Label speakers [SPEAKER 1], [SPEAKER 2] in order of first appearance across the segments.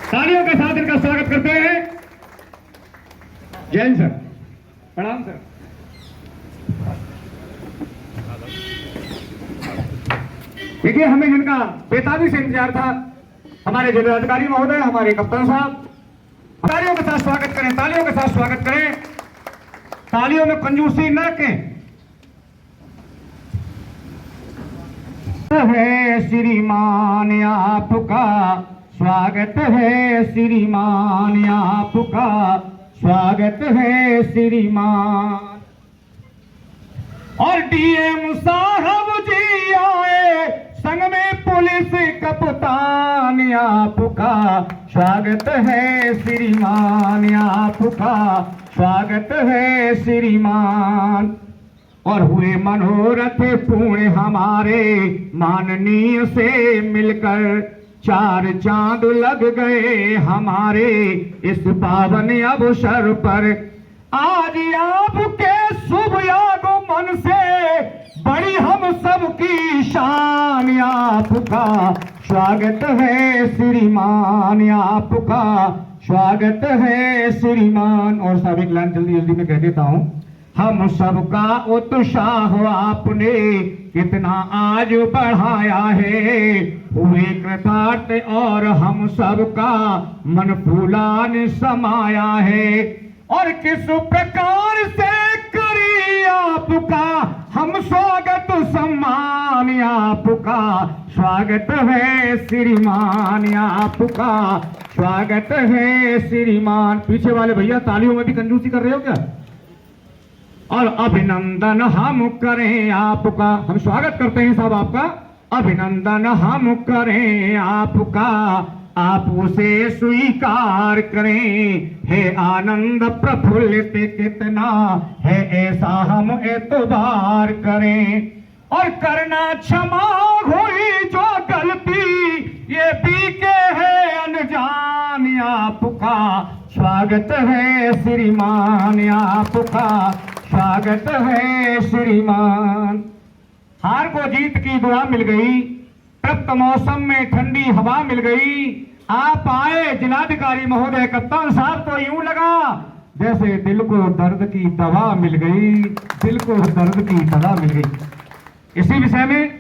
[SPEAKER 1] तालियों के साथ इनका स्वागत करते हैं। जैन सर, प्रणाम सर। देखिए, हमें जिनका बेताबी से इंतजार था, हमारे जिलाधिकारी महोदय, हमारे कप्तान साहब, तालियों के साथ स्वागत करें, तालियों के साथ स्वागत करें। तालियों में कंजूसी न रखें। है श्रीमान आपका स्वागत है, श्रीमान आपका स्वागत है श्रीमान। और डीएम साहब जी आए, संग में पुलिस कप्तान, आपका स्वागत है श्रीमान, आपका स्वागत है श्रीमान। और हुए मनोरथ पूर्ण हमारे, माननीय से मिलकर 4 चांद लग गए हमारे इस पावन अवसर पर। आज आपके शुभ आगमन से बड़ी हम सबकी शान, आपका स्वागत है श्रीमान, आपका स्वागत है श्रीमान। और साहब एक लाइन जल्दी जल्दी में कह देता हूं। हम सबका उत्साह आपने कितना आज बढ़ाया है, हुए कृतार्थ और हम सबका मन फूलान समाया है। और किस प्रकार से करी आपका हम स्वागत सम्मान, आपका स्वागत है श्रीमान, आपका स्वागत है श्रीमान। पीछे वाले भैया तालियों में भी कंजूसी कर रहे हो क्या? और अभिनंदन हम करें आपका, हम स्वागत करते हैं साहब आपका। अभिनंदन हम करें आपका, आप उसे स्वीकार करें। है आनंद प्रफुल्लित कितना है, ऐसा हम एतबार करें। और करना क्षमा हुई जो गलती, ये बीके है अनजान, आपका स्वागत है श्रीमान, आपका स्वागत है श्रीमान। हार को जीत की दुआ मिल गई, तप्त मौसम में ठंडी हवा मिल गई। आप आए जिलाधिकारी महोदय, कप्तान साहब, तो यूं लगा जैसे दिल को दर्द की दवा मिल गई, दिल को दर्द की दवा मिल गई। इसी विषय में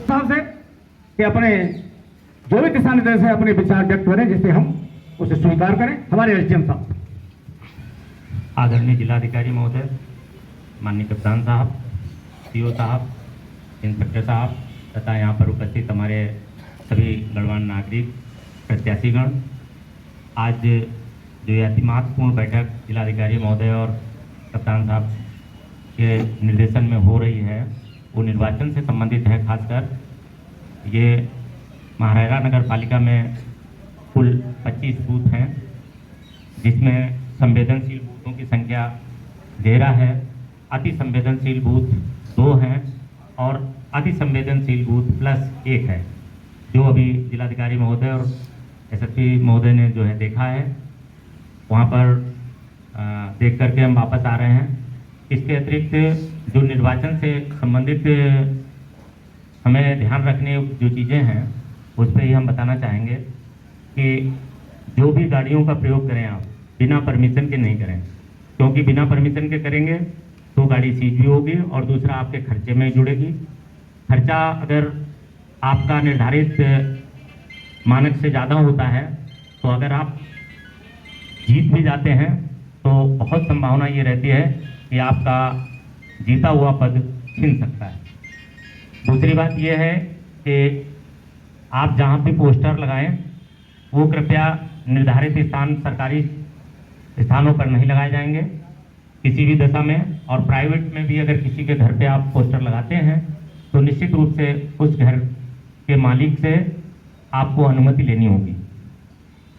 [SPEAKER 1] साहब से कि अपने जो भी दिशा निर्देश है अपने विचार व्यक्त करें, जिससे हम उसे स्वीकार करें। हमारे एसडीएम साहब।
[SPEAKER 2] आदरणीय जिलाधिकारी महोदय, माननीय कप्तान साहब, सीओ साहब, इंस्पेक्टर साहब तथा यहाँ पर उपस्थित हमारे सभी गणमान्य नागरिक प्रत्याशीगण, आज जो यह अति महत्वपूर्ण बैठक जिलाधिकारी महोदय और कप्तान साहब के निर्देशन में हो रही है, वो निर्वाचन से संबंधित है। खासकर ये महाराजा नगर पालिका में कुल 25 बूथ हैं, जिसमें संवेदनशील बूथों की संख्या 13 है, अति संवेदनशील बूथ 2 हैं और अति संवेदनशील बूथ +1 है, जो अभी जिलाधिकारी महोदय और एसएसपी महोदय ने जो है देखा है। वहाँ पर देख करके हम वापस आ रहे हैं। इसके अतिरिक्त जो निर्वाचन से संबंधित हमें ध्यान रखने जो चीज़ें हैं, उस पर ही हम बताना चाहेंगे कि जो भी गाड़ियों का प्रयोग करें आप बिना परमिशन के नहीं करें, क्योंकि बिना परमिशन के करेंगे तो गाड़ी सीज भी होगी और दूसरा आपके खर्चे में जुड़ेगी। खर्चा अगर आपका निर्धारित मानक से ज़्यादा होता है, तो अगर आप जीत भी जाते हैं तो बहुत संभावना ये रहती है कि आपका जीता हुआ पद छीन सकता है। दूसरी बात यह है कि आप जहाँ भी पोस्टर लगाएं, वो कृपया निर्धारित स्थान सरकारी स्थानों पर नहीं लगाए जाएंगे किसी भी दशा में। और प्राइवेट में भी अगर किसी के घर पे आप पोस्टर लगाते हैं तो निश्चित रूप से उस घर के मालिक से आपको अनुमति लेनी होगी।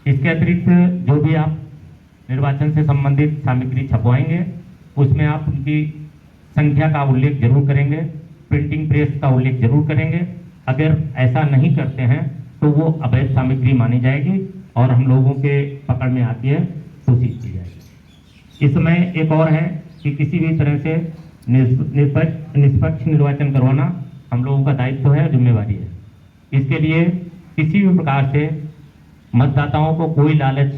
[SPEAKER 2] इसके अतिरिक्त जो भी आप निर्वाचन से संबंधित सामग्री छपवाएंगे, उसमें आप उनकी संख्या का उल्लेख जरूर करेंगे, प्रिंटिंग प्रेस का उल्लेख जरूर करेंगे। अगर ऐसा नहीं करते हैं तो वो अवैध सामग्री मानी जाएगी और हम लोगों के पकड़ में आती है तो सीज की जाएगी। इस समय एक और है कि किसी भी तरह से निष्पक्ष निर्वाचन करवाना हम लोगों का दायित्व है, जिम्मेवारी है। इसके लिए किसी भी प्रकार से मतदाताओं को कोई लालच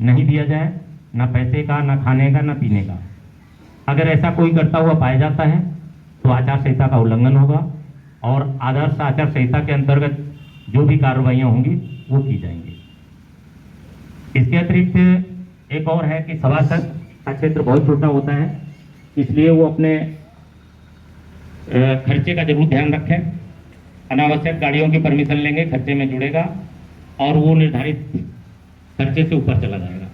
[SPEAKER 2] नहीं दिया जाए, ना पैसे का, ना खाने का, ना पीने का। अगर ऐसा कोई करता हुआ पाया जाता है तो आचार संहिता का उल्लंघन होगा और आदर्श आचार संहिता के अंतर्गत जो भी कार्रवाइयाँ होंगी वो की जाएंगी। इसके अतिरिक्त एक और है कि सभासद का क्षेत्र बहुत छोटा होता है, इसलिए वो अपने खर्चे का जरूर ध्यान रखें। अनावश्यक गाड़ियों की परमिशन लेंगे, खर्चे में जुड़ेगा और वो निर्धारित खर्चे से ऊपर चला जाएगा।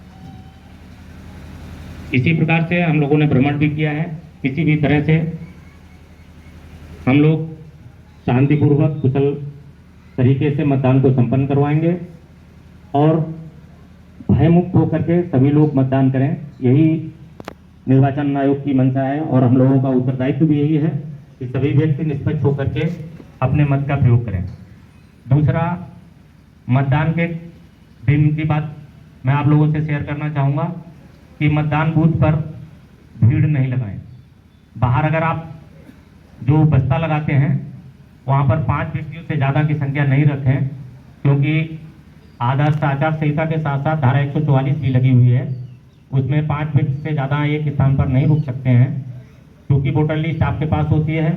[SPEAKER 2] इसी प्रकार से हम लोगों ने भ्रमण भी किया है। किसी भी तरह से हम लोग शांतिपूर्वक कुशल तरीके से मतदान को संपन्न करवाएंगे और भयमुक्त होकर के सभी लोग मतदान करें, यही निर्वाचन आयोग की मंशा है और हम लोगों का उत्तरदायित्व भी यही है कि सभी व्यक्ति निष्पक्ष होकर के अपने मत का प्रयोग करें। दूसरा, मतदान के दिन की बात मैं आप लोगों से शेयर करना चाहूँगा कि मतदान बूथ पर भीड़ नहीं लगाएं। बाहर अगर आप जो बस्ता लगाते हैं वहाँ पर 5 व्यक्तियों से ज़्यादा की संख्या नहीं रखें, क्योंकि आदर्श आचार संहिता के साथ साथ धारा 144 भी लगी हुई है, उसमें 5 व्यक्ति से ज़्यादा एक स्थान पर नहीं रुक सकते हैं। क्योंकि वोटर लिस्ट आपके पास होती है,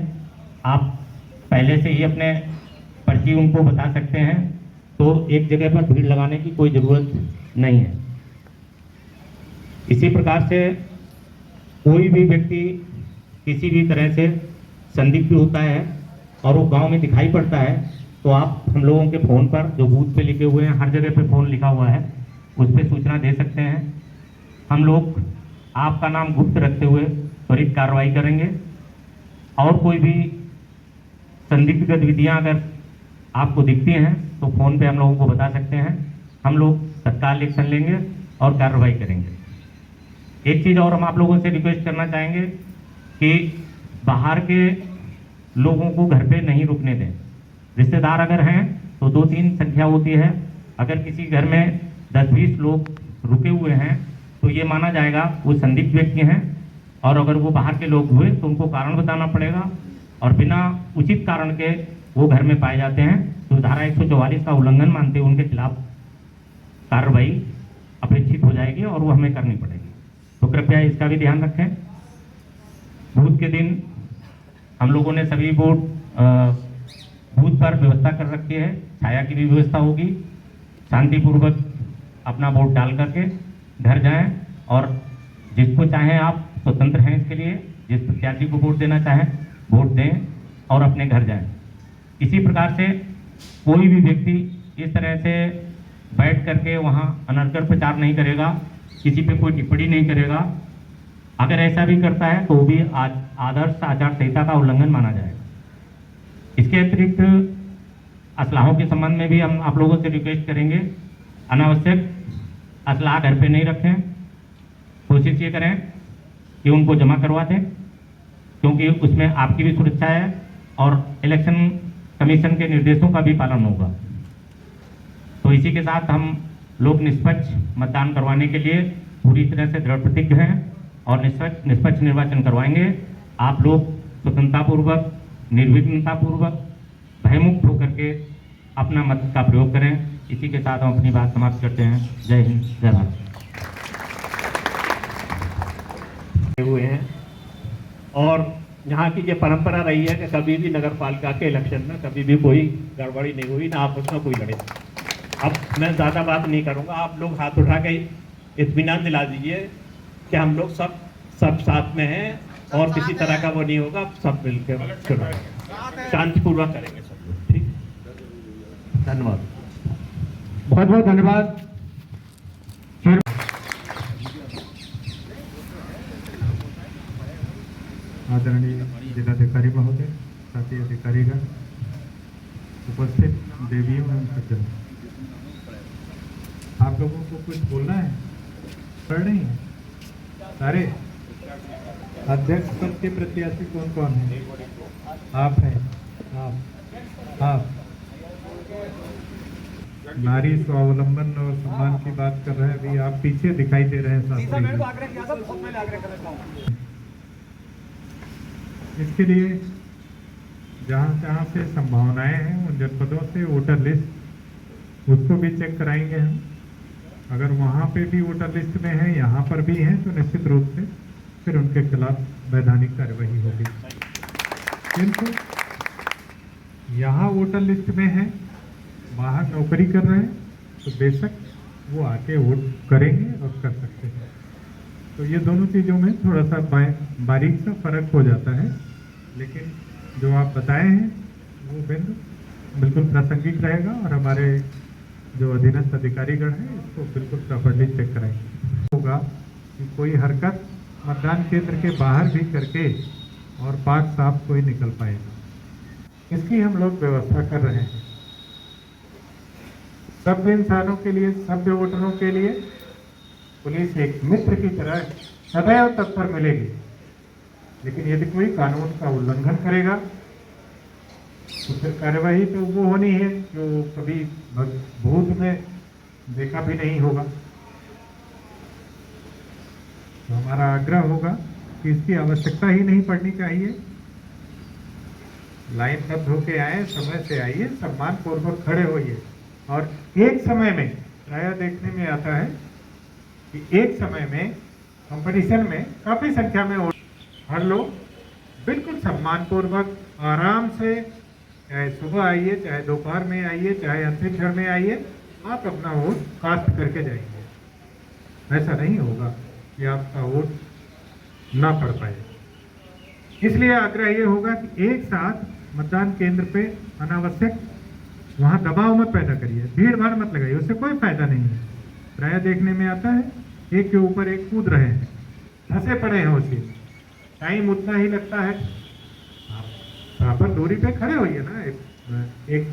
[SPEAKER 2] आप पहले से ही अपने पर्ची उनको बता सकते हैं, तो एक जगह पर भीड़ लगाने की कोई ज़रूरत नहीं है। इसी प्रकार से कोई भी व्यक्ति किसी भी तरह से संदिग्ध होता है और वो गांव में दिखाई पड़ता है तो आप हम लोगों के फ़ोन पर जो बूथ पे लिखे हुए हैं, हर जगह पे फ़ोन लिखा हुआ है, उस पर सूचना दे सकते हैं। हम लोग आपका नाम गुप्त रखते हुए त्वरित कार्रवाई करेंगे और कोई भी संदिग्ध गतिविधियाँ अगर आपको दिखती हैं तो फ़ोन पे हम लोगों को बता सकते हैं। हम लोग तत्काल एक्शन लेंगे और कार्रवाई करेंगे। एक चीज़ और हम आप लोगों से रिक्वेस्ट करना चाहेंगे कि बाहर के लोगों को घर पे नहीं रुकने दें। रिश्तेदार अगर हैं तो 2-3 संख्या होती है, अगर किसी घर में 10-20 लोग रुके हुए हैं तो ये माना जाएगा वो संदिग्ध व्यक्ति हैं, और अगर वो बाहर के लोग हुए तो उनको कारण बताना पड़ेगा, और बिना उचित कारण के वो घर में पाए जाते हैं तो धारा 144 का उल्लंघन मानते हुए उनके खिलाफ कार्रवाई अपेक्षित हो जाएगी और वो हमें करनी पड़ेगी। तो कृपया इसका भी ध्यान रखें। बूथ के दिन हम लोगों ने सभी बूथ पर व्यवस्था कर रखी है, छाया की भी व्यवस्था होगी। शांतिपूर्वक अपना वोट डाल करके घर जाएं और जिसको चाहें आप स्वतंत्र हैं इसके लिए, जिस प्रत्याशी को वोट देना चाहें वोट दें और अपने घर जाएं। इसी प्रकार से कोई भी व्यक्ति इस तरह से बैठ करके वहाँ अनर्गल प्रचार नहीं करेगा, किसी पे कोई टिप्पणी नहीं करेगा। अगर ऐसा भी करता है तो वो भी आदर्श आचार संहिता का उल्लंघन माना जाएगा। इसके अतिरिक्त असलाहों के संबंध में भी हम आप लोगों से रिक्वेस्ट करेंगे, अनावश्यक असलाह घर पे नहीं रखें। कोशिश ये करें कि उनको जमा करवा दें, क्योंकि उसमें आपकी भी सुरक्षा है और इलेक्शन कमीशन के निर्देशों का भी पालन होगा। तो इसी के साथ हम लोग निष्पक्ष मतदान करवाने के लिए पूरी तरह से दृढ़ प्रतिज्ञ हैं और निष्पक्ष निर्वाचन करवाएंगे। आप लोग स्वतंत्रतापूर्वक, निर्विघ्नतापूर्वक, भयमुक्त होकर के अपना मत का प्रयोग करें। इसी के साथ हम अपनी बात समाप्त करते हैं। जय हिंद, जय भारत।
[SPEAKER 3] हुए हैं और यहाँ की ये परंपरा रही है कि कभी भी नगर पालिका के इलेक्शन में कभी भी कोई गड़बड़ी नहीं हुई, ना आपस में कोई लड़े। अब मैं ज़्यादा बात नहीं करूँगा, आप लोग हाथ उठा के इत्मीनान दिला दीजिए कि हम लोग सब साथ में हैं और किसी तरह का वो नहीं होगा, सब मिलकर शांतिपूर्वक करेंगे सब लोग। ठीक, धन्यवाद।
[SPEAKER 1] बहुत बहुत धन्यवाद। फिर आदरणीय जिलाधिकारी महोदय, साथी अधिकारीगण, उपस्थित देवियों एवं सज्जनों, आप लोगों को कुछ बोलना है? पढ़ नहीं है सारे? अध्यक्ष पद के प्रत्याशी कौन कौन है? आप हैं, आप नारी स्वावलंबन और सम्मान की बात कर रहे हैं। अभी आप पीछे दिखाई दे रहे हैं शास्त्री। इसके लिए जहाँ जहाँ से संभावनाएं हैं उन जनपदों से वोटर लिस्ट
[SPEAKER 4] उसको भी चेक कराएंगे हम। अगर वहाँ पे भी वोटर लिस्ट में है, यहाँ पर भी हैं, तो निश्चित रूप से फिर उनके खिलाफ वैधानिक कार्रवाई होगी। किंतु यहाँ वोटर लिस्ट में है, बाहर नौकरी कर रहे हैं, तो बेशक वो आके वोट करेंगे और कर सकते हैं। तो ये दोनों चीज़ों में थोड़ा सा बारीक सा फर्क हो जाता है, लेकिन जो आप बताए हैं वो बिंदु बिल्कुल प्रासंगिक रहेगा और हमारे जो अधीनस्थ अधिकारीगण हैं इसको बिल्कुल प्रॉपर्ली चेक कराएंगे। होगा कि कोई हरकत मतदान केंद्र के बाहर भी करके और पाक साफ कोई निकल पाएगा, इसकी हम लोग व्यवस्था कर रहे हैं। सभ्य इंसानों के लिए, सभ्य वोटरों के लिए पुलिस एक मित्र की तरह सदैव तत्पर मिलेगी, लेकिन यदि कोई कानून का उल्लंघन करेगा तो फिर कार्यवाही तो वो होनी है जो कभी भूत में देखा भी नहीं होगा। तो हमारा आग्रह होगा कि इसकी आवश्यकता ही नहीं पड़नी चाहिए। लाइनबद्ध होके आए, समय से आइए, सम्मान पूर्वक खड़े होइए और एक समय में प्रायः देखने में आता है कि एक समय में कंपटीशन में काफी संख्या में हर लोग बिल्कुल सम्मान पूर्वक आराम से, चाहे सुबह आइए, चाहे दोपहर में आइए, चाहे अंतिम क्षण में आइए, आप अपना वोट कास्ट करके जाएंगे। ऐसा नहीं होगा कि आपका वोट ना पड़ पाए। इसलिए आग्रह ये होगा कि एक साथ मतदान केंद्र पे अनावश्यक वहाँ दबाव मत पैदा करिए, भीड़ भाड़ मत लगाइए, उससे कोई फायदा नहीं है। प्रायः देखने में आता है एक के ऊपर एक कूद रहे हैं, फंसे पड़े हैं उसी, टाइम उतना ही लगता है। प्रॉपर दूरी पे खड़े होइए ना, एक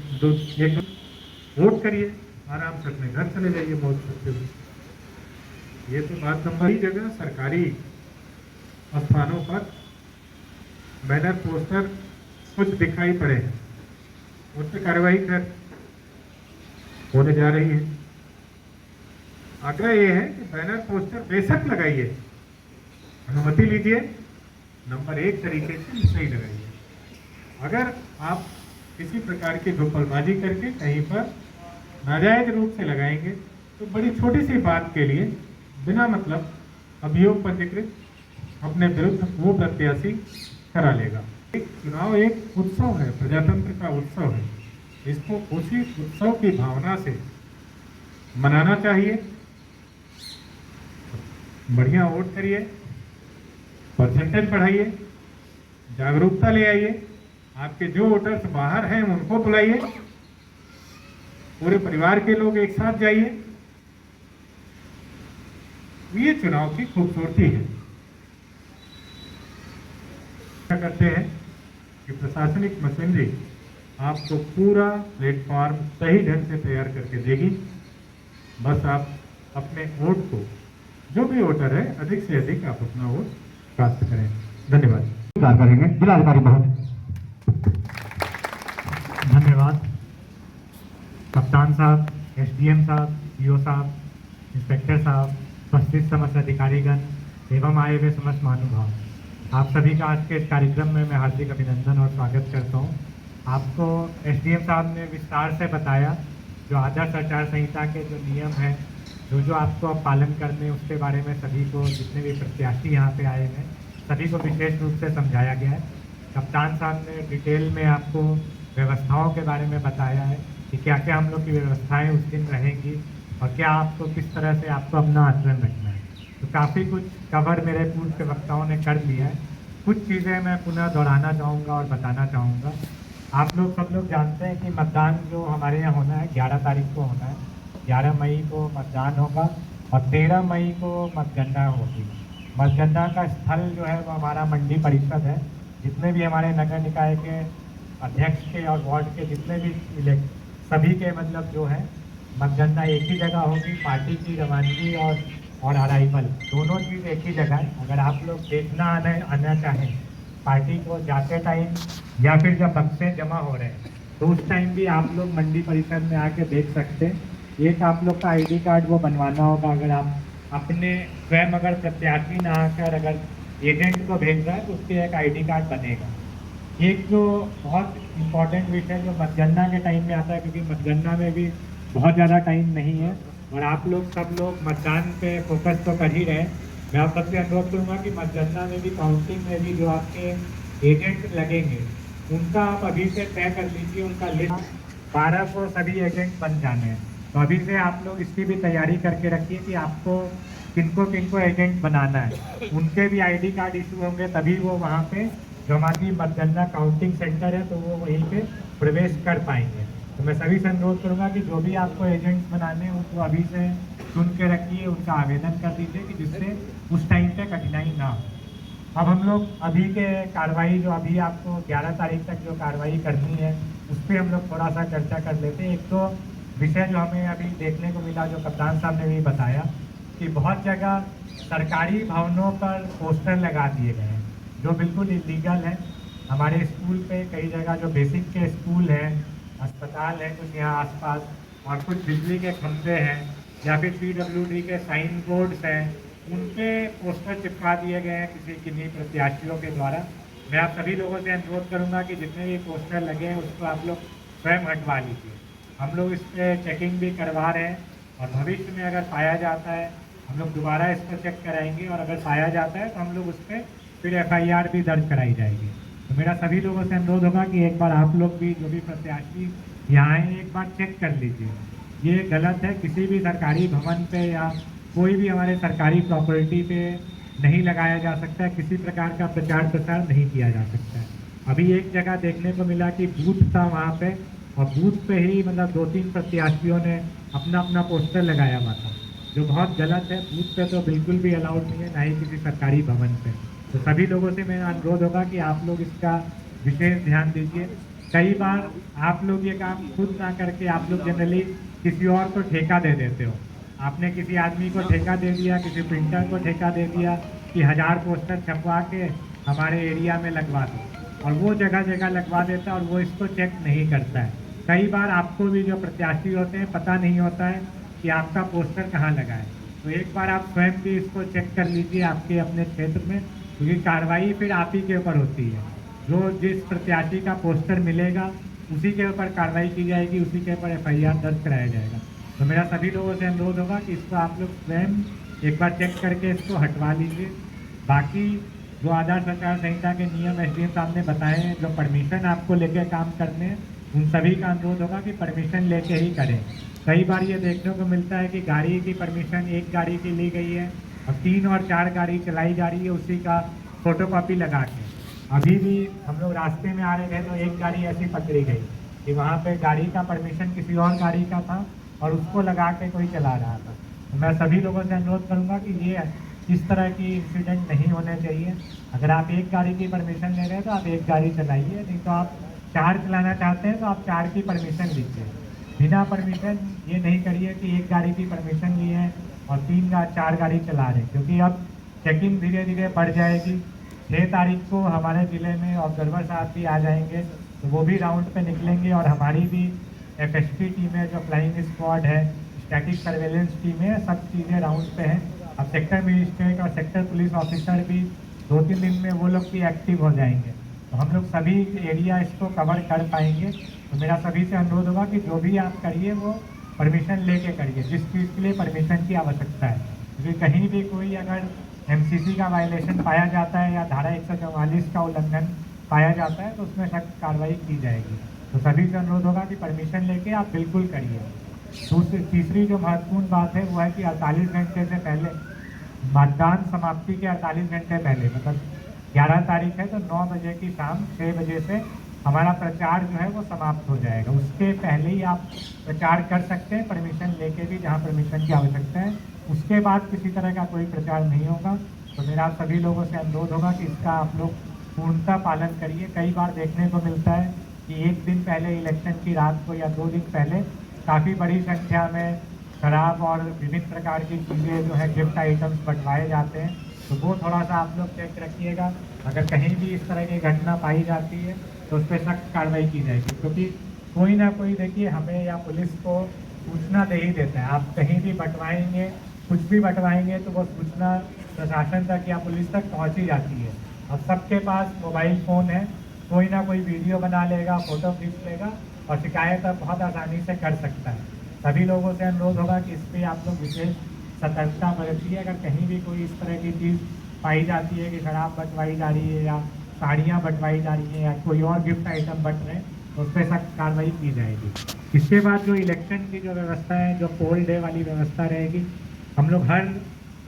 [SPEAKER 4] वोट करिए, आराम से अपने घर चले जाइए मौज करते हुए। ये तो बात नंबर ही जगह सरकारी स्थानों पर बैनर पोस्टर कुछ दिखाई पड़े हैं, उस पर कार्रवाई होने जा रही है। आग्रह यह है कि बैनर पोस्टर बेशक लगाइए, अनुमति लीजिए, नंबर 1 तरीके से सही लगाइए। अगर आप किसी प्रकार की धुपलबाजी करके कहीं पर नाजायज रूप से लगाएंगे तो बड़ी छोटी सी बात के लिए बिना मतलब अभियोग पंजीकृत अपने विरुद्ध वो प्रत्याशी करा लेगा। एक चुनाव एक उत्सव है, प्रजातंत्र का उत्सव है, इसको उसी उत्सव की भावना से मनाना चाहिए। बढ़िया वोट करिए, परसेंटेज बढ़ाइए, जागरूकता ले आइए, आपके जो वोटर्स बाहर हैं उनको बुलाइए, पूरे परिवार के लोग एक साथ जाइए। ये चुनाव की खूबसूरती है। क्या करते हैं कि प्रशासनिक मशीनरी आपको पूरा प्लेटफॉर्म सही ढंग से तैयार करके देगी। बस आप अपने वोट को, जो भी वोटर है, अधिक से अधिक आप अपना वोट कास्ट करें। धन्यवाद।
[SPEAKER 1] करेंगे जिलाधिकारी बहुत
[SPEAKER 4] धन्यवाद। कप्तान साहब, एसडीएम साहब, सीओ साहब, इंस्पेक्टर साहब, उपस्थित समस्त अधिकारीगण एवं आए हुए समस्त महानुभाव, आप सभी का आज के इस कार्यक्रम में मैं हार्दिक अभिनंदन और स्वागत करता हूँ। आपको एसडीएम साहब ने विस्तार से बताया जो आदर्श आचार संहिता के जो नियम हैं, जो आपको पालन करने हैं, उसके बारे में सभी को, जितने भी प्रत्याशी यहाँ पे आए हैं, सभी को विशेष रूप से समझाया गया है। कप्तान साहब ने डिटेल में आपको व्यवस्थाओं के बारे में बताया है कि क्या क्या हम लोग की व्यवस्थाएं उस दिन रहेंगी और क्या आपको किस तरह से आपको अपना आचरण रखना है। तो काफ़ी कुछ कवर मेरे पूर्व के वक्ताओं ने कर लिया है। कुछ चीज़ें मैं पुनः दोहराना चाहूँगा और बताना चाहूँगा। आप लोग सब लोग जानते हैं कि मतदान जो हमारे यहाँ होना है 11 तारीख को होना है। 11 मई को मतदान होगा और 13 मई को मतगणना होगी। मतगणना का स्थल जो है वो हमारा मंडी परिषद है। जितने भी हमारे नगर निकाय के अध्यक्ष के और वार्ड के जितने भी सभी के मतलब जो है मतगणना एक ही जगह होगी। पार्टी की रवानगी और अराइवल दोनों चीज़ एक ही जगह है। अगर आप लोग देखना आना चाहें पार्टी को जाते टाइम या फिर जब बक्से जमा हो रहे हैं तो उस टाइम भी आप लोग मंडी परिसर में आके देख सकते हैं। एक आप लोग का आईडी कार्ड वो बनवाना होगा। अगर आप अपने स्वयं अगर प्रत्याशी ना आकर अगर एजेंट को भेज रहा है तो उसके एक आईडी कार्ड बनेगा। एक जो बहुत इम्पोर्टेंट विषय जो मतगणना के टाइम में आता है, क्योंकि मतगणना में भी बहुत ज़्यादा टाइम नहीं है और आप लोग सब लोग मतदान पे फोकस तो कर ही रहे हैं। मैं आप सबसे अनुरोध करूँगा कि मतगणना में भी, काउंटिंग में भी जो आपके एजेंट लगेंगे उनका आप अभी से तय कर लीजिए, उनका लिस्ट 12 को सभी एजेंट बन जाने हैं। तो अभी से आप लोग इसकी भी तैयारी करके रखिए कि आपको किनको किनको एजेंट बनाना है। उनके भी आईडी कार्ड इशू होंगे, तभी वो वहाँ पे जो हमारी मतगणना काउंटिंग सेंटर है तो वो वहीं पे प्रवेश कर पाएंगे। तो मैं सभी से अनुरोध करूँगा कि जो भी आपको एजेंट्स बनाने हैं उनको अभी से चुन के रखिए, उनका आवेदन कर दीजिए कि जिससे उस टाइम पे कठिनाई ना हो। अब हम लोग अभी के कार्रवाई जो अभी आपको 11 तारीख तक जो कार्रवाई करनी है उस पर हम लोग थोड़ा सा चर्चा कर लेते हैं। एक तो विषय जो हमें अभी देखने को मिला, जो कप्तान साहब ने भी बताया कि बहुत जगह सरकारी भवनों पर पोस्टर लगा दिए गए हैं जो बिल्कुल इलीगल है। हमारे स्कूल पे कई जगह जो बेसिक के स्कूल हैं, अस्पताल हैं कुछ यहाँ आसपास, और कुछ बिजली के खंभे हैं या फिर PWD के साइन बोर्ड्स हैं, उन पे पोस्टर चिपका दिए गए हैं किन्हीं प्रत्याशियों के द्वारा। मैं आप सभी लोगों से अनुरोध करूंगा कि जितने भी पोस्टर लगे हैं उसको आप लोग स्वयं हटवा लीजिए। हम लोग इस पर चेकिंग भी करवा रहे हैं और भविष्य में अगर पाया जाता है हम लोग दोबारा इसको चेक कराएंगे और अगर पाया जाता है तो हम लोग उस पर फिर FIR भी दर्ज कराई जाएगी। तो मेरा सभी लोगों से अनुरोध होगा कि एक बार आप लोग भी जो भी प्रत्याशी यहाँ आए एक बार चेक कर लीजिए। ये गलत है, किसी भी सरकारी भवन पे या कोई भी हमारे सरकारी प्रॉपर्टी पे नहीं लगाया जा सकता है, किसी प्रकार का प्रचार प्रसार नहीं किया जा सकता है। अभी एक जगह देखने को मिला कि बूथ था वहाँ पे और बूथ पे ही मतलब 2-3 प्रत्याशियों ने अपना अपना पोस्टर लगाया हुआ था, जो बहुत गलत है। बूथ पे तो बिल्कुल भी अलाउड नहीं है, ना ही किसी सरकारी भवन पे। तो सभी लोगों से मेरा अनुरोध होगा कि आप लोग इसका विशेष ध्यान दीजिए। कई बार आप लोग ये काम खुद ना करके आप लोग जनरली किसी और को ठेका दे देते हो। आपने किसी आदमी को ठेका दे दिया, किसी प्रिंटर को ठेका दे दिया कि 1000 पोस्टर छपवा के हमारे एरिया में लगवा दो, और वो जगह जगह लगवा देता है और वो इसको चेक नहीं करता है। कई बार आपको भी जो प्रत्याशी होते हैं पता नहीं होता है कि आपका पोस्टर कहाँ लगा है। तो एक बार आप स्वयं भी इसको चेक कर लीजिए आपके अपने क्षेत्र में, क्योंकि कार्रवाई फिर आप ही के ऊपर होती है। जो जिस प्रत्याशी का पोस्टर मिलेगा उसी के ऊपर कार्रवाई की जाएगी, उसी के ऊपर FIR दर्ज कराया जाएगा। तो मेरा सभी लोगों से अनुरोध होगा कि इसको आप लोग स्वयं एक बार चेक करके इसको हटवा लीजिए। बाकी जो आदर्श आचार संहिता के नियम SDM साहब ने बताए हैं, जो परमिशन आपको लेके काम करने हैं, उन सभी का अनुरोध होगा कि परमिशन लेके ही करें। कई बार ये देखने को मिलता है कि गाड़ी की परमिशन एक गाड़ी की ली गई है और 3 और 4 गाड़ी चलाई जा रही है उसी का फोटोकॉपी लगा के। अभी भी हम लोग रास्ते में आ रहे थे तो एक गाड़ी ऐसी पकड़ी गई कि वहाँ पे गाड़ी का परमिशन किसी और गाड़ी का था और उसको लगा के कोई चला रहा था। तो मैं सभी लोगों से अनुरोध करूँगा कि ये इस तरह की इंसिडेंट नहीं होने चाहिए। अगर आप एक गाड़ी की परमिशन ले रहे हैं तो आप एक गाड़ी चलाइए, नहीं तो आप 4 चलाना चाहते हैं तो आप 4 की परमिशन लीजिए। बिना परमिशन ये नहीं करिए कि एक गाड़ी की परमिशन ली है और 4 गाड़ी चला रहे, क्योंकि अब चेकिंग धीरे धीरे बढ़ जाएगी। 6 तारीख को हमारे ज़िले में ऑब्जर्वर साहब भी आ जाएंगे, तो वो भी राउंड पे निकलेंगे और हमारी भी FSP टीमें, जो फ्लाइंग स्क्वाड है, स्टैटिक सर्वेलेंस टीमें, सब चीज़ें राउंड पे हैं। अब सेक्टर मजिस्ट्रेट और सेक्टर पुलिस ऑफिसर भी 2-3 दिन में वो लोग भी एक्टिव हो जाएंगे, तो हम लोग सभी एरिया इसको कवर कर पाएंगे। तो मेरा सभी से अनुरोध होगा कि जो भी आप करिए वो परमिशन लेके करिए, जिस चीज़ के लिए परमिशन की आवश्यकता है। क्योंकि कहीं भी कोई अगर MCC का वायलेशन पाया जाता है या धारा 144 का उल्लंघन पाया जाता है तो उसमें सख्त कार्रवाई की जाएगी। तो सभी से अनुरोध होगा कि परमिशन लेके आप बिल्कुल करिए। तीसरी जो महत्वपूर्ण बात है वो है कि 48 घंटे से पहले, मतदान समाप्ति के 48 घंटे पहले, मतलब 11 तारीख है तो 9 बजे की शाम 6 बजे से हमारा प्रचार जो है वो समाप्त हो जाएगा। उसके पहले ही आप प्रचार कर सकते हैं, परमिशन लेके भी, जहाँ परमिशन की आवश्यकता है। उसके बाद किसी तरह का कोई प्रचार नहीं होगा। तो मेरा सभी लोगों से अनुरोध होगा कि इसका आप लोग पूर्णतः पालन करिए। कई बार देखने को मिलता है कि एक दिन पहले इलेक्शन की रात को या 2 दिन पहले काफ़ी बड़ी संख्या में शराब और विभिन्न प्रकार की चीज़ें जो है गिफ्ट आइटम्स बंटवाए जाते हैं, तो वो थोड़ा सा आप लोग चेक रखिएगा। अगर कहीं भी इस तरह की घटना पाई जाती है तो उस पर सख्त कार्रवाई की जाएगी, क्योंकि कोई ना कोई देखिए हमें या पुलिस को सूचना दे ही देता है। आप कहीं भी बंटवाएंगे, कुछ भी बंटवाएंगे तो वो सूचना प्रशासन तक या पुलिस तक पहुंच ही जाती है। और सबके पास मोबाइल फ़ोन है, कोई ना कोई वीडियो बना लेगा, फ़ोटो खींच लेगा और शिकायत अब बहुत आसानी से कर सकता है। सभी लोगों से अनुरोध होगा कि इस पर आप लोग विशेष सतर्कता बरतिए। अगर कहीं भी कोई इस तरह की चीज़ पाई जाती है कि शराब बंटवाई जा रही है या साड़ियाँ बंटवाई जा रही हैं या कोई और गिफ्ट आइटम बंट रहे हैं, तो उस पर सख्त कार्रवाई की जाएगी। इसके बाद जो इलेक्शन की जो व्यवस्था है, जो पोल डे वाली व्यवस्था रहेगी, हम लोग हर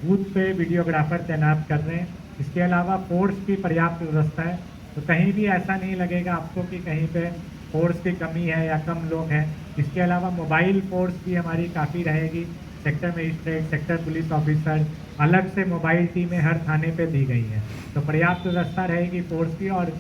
[SPEAKER 4] बूथ पे वीडियोग्राफर तैनात कर रहे हैं। इसके अलावा फोर्स की पर्याप्त व्यवस्था है, तो कहीं भी ऐसा नहीं लगेगा आपको कि कहीं पे फोर्स की कमी है या कम लोग हैं। इसके अलावा मोबाइल फोर्स भी हमारी काफ़ी रहेगी। Sector magistrate, sector police officer, अलग से मोबाइल टीमें हर थाने पे दी गई हैं, तो पर्याप्त व्यवस्था रहेगी फोर्स की। और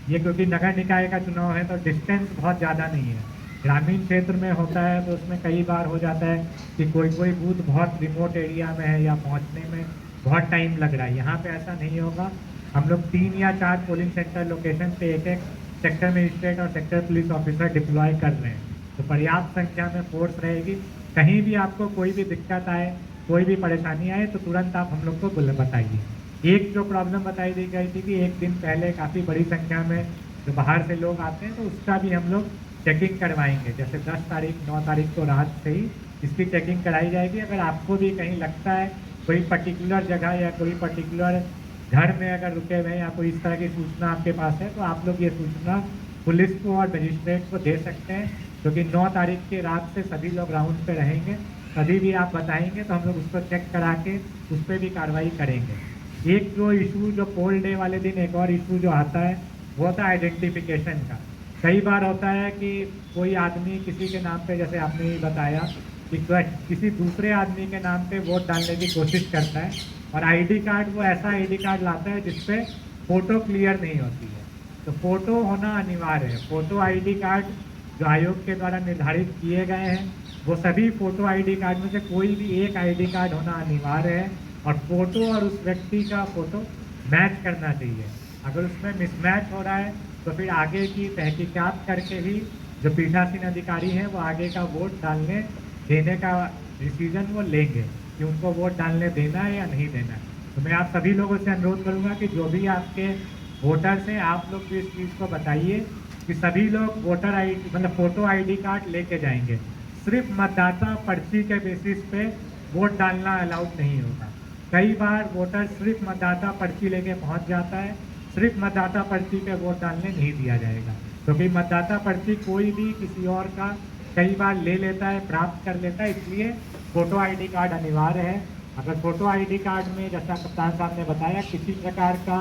[SPEAKER 4] ये क्योंकि नगर निकाय का चुनाव है तो डिस्टेंस बहुत ज़्यादा नहीं है। ग्रामीण क्षेत्र में होता है तो उसमें कई बार हो जाता है कि कोई बूथ बहुत रिमोट एरिया में है या पहुंचने में बहुत टाइम लग रहा है। यहाँ पे ऐसा नहीं होगा। हम लोग 3 या 4 पोलिंग सेंटर लोकेशन पे एक सेक्टर मजिस्ट्रेट और सेक्टर पुलिस ऑफिसर डिप्लॉय कर रहे हैं, तो पर्याप्त संख्या में फोर्स रहेगी। कहीं भी आपको कोई भी दिक्कत आए, कोई भी परेशानी आए तो तुरंत आप हम लोग को बताइए। एक जो प्रॉब्लम बताई दी गई थी कि एक दिन पहले काफ़ी बड़ी संख्या में जो बाहर से लोग आते हैं, तो उसका भी हम लोग चेकिंग करवाएंगे। जैसे 10 तारीख 9 तारीख को रात से ही इसकी चेकिंग कराई जाएगी। अगर आपको भी कहीं लगता है कोई पर्टिकुलर जगह या कोई पर्टिकुलर घर में अगर रुके हुए हैं या कोई इस तरह की सूचना आपके पास है, तो आप लोग ये सूचना पुलिस को और मजिस्ट्रेट को दे सकते हैं, क्योंकि 9 तारीख की रात से सभी लोग ग्राउंड पे रहेंगे। कभी भी आप बताएंगे तो हम लोग उसको चेक करा के उस पर भी कार्रवाई करेंगे। एक जो इशू जो पोल डे वाले दिन एक और इशू जो आता है वो होता है आइडेंटिफिकेशन का। कई बार होता है कि कोई आदमी किसी के नाम पे, जैसे आपने ही बताया कि किसी दूसरे आदमी के नाम पे वोट डालने की कोशिश करता है और आईडी कार्ड वो ऐसा आईडी कार्ड लाता है जिसपे फ़ोटो क्लियर नहीं होती है। तो फ़ोटो होना अनिवार्य है। फ़ोटो आईडी कार्ड जो आयोग के द्वारा निर्धारित किए गए हैं, वो सभी फ़ोटो आईडी कार्ड में से कोई भी एक आईडी कार्ड होना अनिवार्य है और फ़ोटो और उस व्यक्ति का फ़ोटो मैच करना चाहिए। अगर उसमें मिसमैच हो रहा है तो फिर आगे की तहकीकात करके ही जो पीठासीन अधिकारी हैं वो आगे का वोट डालने देने का डिसीजन वो लेंगे कि उनको वोट डालने देना है या नहीं देना है। तो मैं आप सभी लोगों से अनुरोध करूंगा कि जो भी आपके वोटर्स हैं, आप लोग भी इस चीज़ को बताइए कि सभी लोग वोटर आईडी मतलब फ़ोटो आईडी कार्ड लेके जाएंगे। सिर्फ मतदाता पर्ची के बेसिस पे वोट डालना अलाउड नहीं होगा। कई बार वोटर सिर्फ मतदाता पर्ची लेके पहुंच जाता है, सिर्फ मतदाता पर्ची पे वोट डालने नहीं दिया जाएगा, क्योंकि मतदाता पर्ची कोई भी किसी और का कई बार ले लेता है, प्राप्त कर लेता है। इसलिए फ़ोटो आईडी कार्ड अनिवार्य है। अगर फ़ोटो आईडी कार्ड में, जैसा कप्तान साहब ने बताया, किसी प्रकार का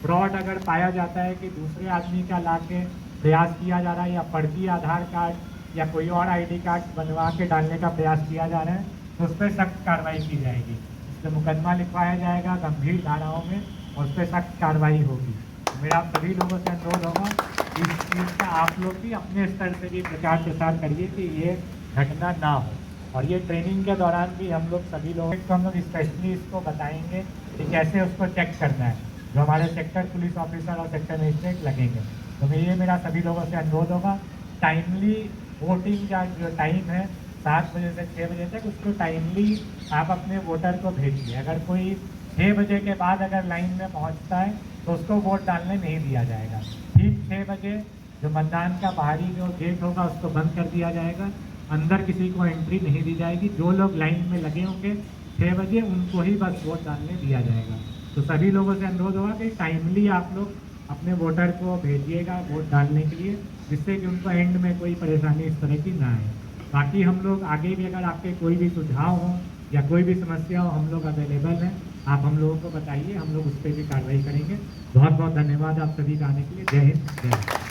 [SPEAKER 4] फ्रॉड अगर पाया जाता है कि दूसरे आदमी का लाके प्रयास किया जा रहा है या फर्जी आधार कार्ड या कोई और आईडी कार्ड बनवा के डालने का प्रयास किया जा रहा है, तो उस पर सख्त कार्रवाई की जाएगी। इस पर मुकदमा लिखवाया जाएगा गंभीर धाराओं में और उस पर सख्त कार्रवाई होगी। मेरा आप सभी लोगों से अनुरोध होगा इस चीज़ का आप लोग भी अपने स्तर से भी प्रचार प्रसार करिए कि ये घटना ना हो। और ये ट्रेनिंग के दौरान भी हम लोग सभी लोग को हम लोग स्पेशली इसको बताएंगे कि कैसे उसको चेक करना है, जो हमारे सेक्टर पुलिस ऑफिसर और सेक्टर मजिस्ट्रेट लगेंगे। तो ये मेरा सभी लोगों से अनुरोध होगा, टाइमली वोटिंग का जो टाइम है 7 बजे से 6 बजे तक, उसको टाइमली आप अपने वोटर को भेजिए। अगर कोई 6 बजे के बाद अगर लाइन में पहुंचता है तो उसको वोट डालने नहीं दिया जाएगा। ठीक 6 बजे जो मतदान का बाहरी जो गेट होगा उसको बंद कर दिया जाएगा, अंदर किसी को एंट्री नहीं दी जाएगी। जो लोग लाइन में लगे होंगे 6 बजे उनको ही बस वोट डालने दिया जाएगा। तो सभी लोगों से अनुरोध होगा कि टाइमली आप लोग अपने वोटर को भेजिएगा वोट डालने के लिए, जिससे कि उनको एंड में कोई परेशानी इस तरह की ना आए। बाकी हम लोग आगे भी अगर आपके कोई भी सुझाव हो या कोई भी समस्या हो, हम लोग अवेलेबल हैं। आप हम लोगों को बताइए, हम लोग उस पर भी कार्रवाई करेंगे। बहुत बहुत धन्यवाद आप सभी का आने के लिए। जय हिंद, जय हिंद।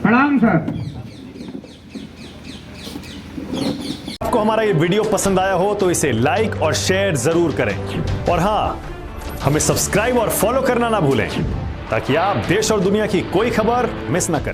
[SPEAKER 1] प्रणाम सर।
[SPEAKER 5] आपको हमारा ये वीडियो पसंद आया हो तो इसे लाइक और शेयर जरूर करें और हाँ, हमें सब्सक्राइब और फॉलो करना ना भूलें ताकि आप देश और दुनिया की कोई खबर मिस ना करें।